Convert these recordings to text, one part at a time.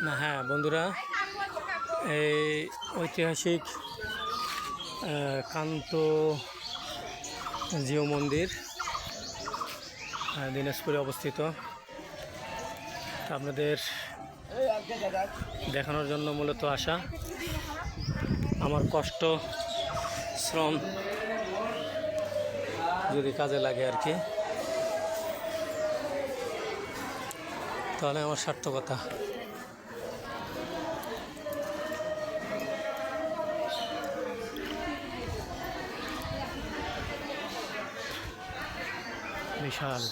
না হ্যাঁ বন্ধুরা, এই ঐতিহাসিক কান্ত জিও মন্দির দিনাজপুরে অবস্থিত। আপনাদের দেখানোর জন্য মূলত আসা, আমার কষ্ট শ্রম যদি কাজে লাগে আর কি, তাহলে আমার সার্থকতা। বিশাল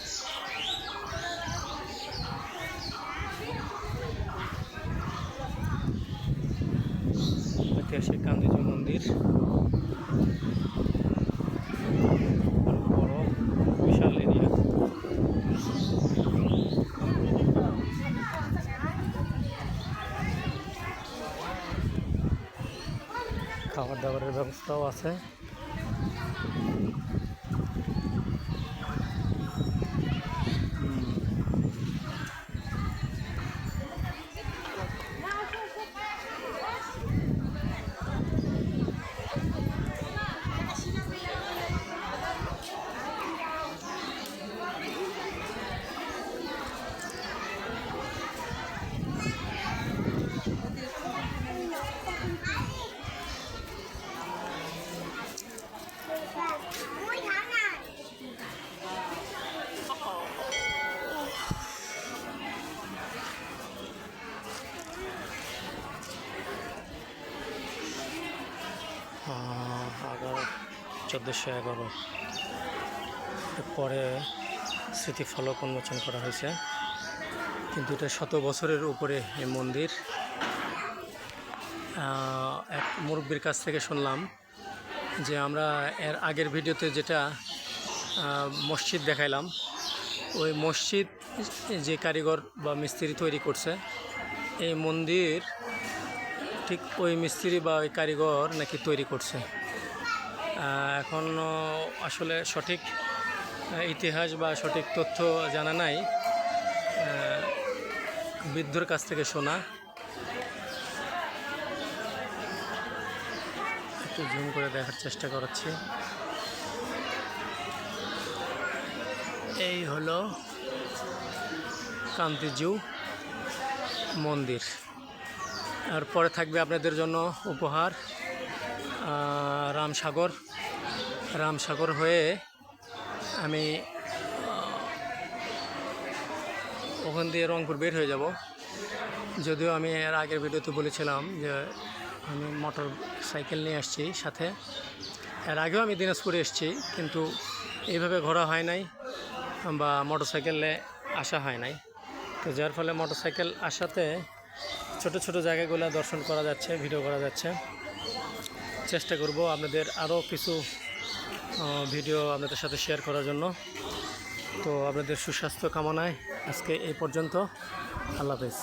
ঐতিহাসিক কান্দিজি মন্দির, বড় বিশাল এরিয়া। খাবার দাবারের ব্যবস্থাও আছে। আবার 1411 পরে স্মৃতিফলক উন্মোচন করা হয়েছে, কিন্তু এটা 100 বছরের উপরে এই মন্দির। এক মুরব্বির কাছ থেকে শুনলাম যে আমরা এর আগের ভিডিওতে যেটা মসজিদ দেখাইলাম, ওই মসজিদ যে কারিগর বা মিস্ত্রি তৈরি করছে, এই মন্দির ঠিক ওই মিস্ত্রি বা ওই কারিগর নাকি তৈরি করছে। এখন আসলে সঠিক ইতিহাস বা সঠিক তথ্য জানা নাই, বৃদ্ধর কাছ থেকে শোনা। একটু জুম করে দেখার চেষ্টা করাচ্ছি। এই হলো কান্তিজি মন্দির। আর পরে থাকবে আপনাদের জন্য উপহার রামসাগর হয়ে আমি ওখান দিয়ে রংপুর বের হয়ে যাব। যদিও আমি এর আগের ভিডিওতে বলেছিলাম যে আমি মোটর সাইকেল নিয়ে আসছি সাথে। এর আগেও আমি দিনাজপুরে এসেছি, কিন্তু এইভাবে ঘোরা হয় নাই বা মোটর সাইকেলে আসা হয় নাই। তো যার ফলে মোটর সাইকেল আসাতে ছোট ছোট জায়গাগুলো দর্শন করা যাচ্ছে, ভিডিও করা যাচ্ছে। চেষ্টা করব আপনাদের আরও কিছু ভিডিও আপনাদের সাথে শেয়ার করার জন্য। তো আপনাদের সুস্বাস্থ্য কামনায় আজকে এই পর্যন্ত। আল্লাহ হাফেজ।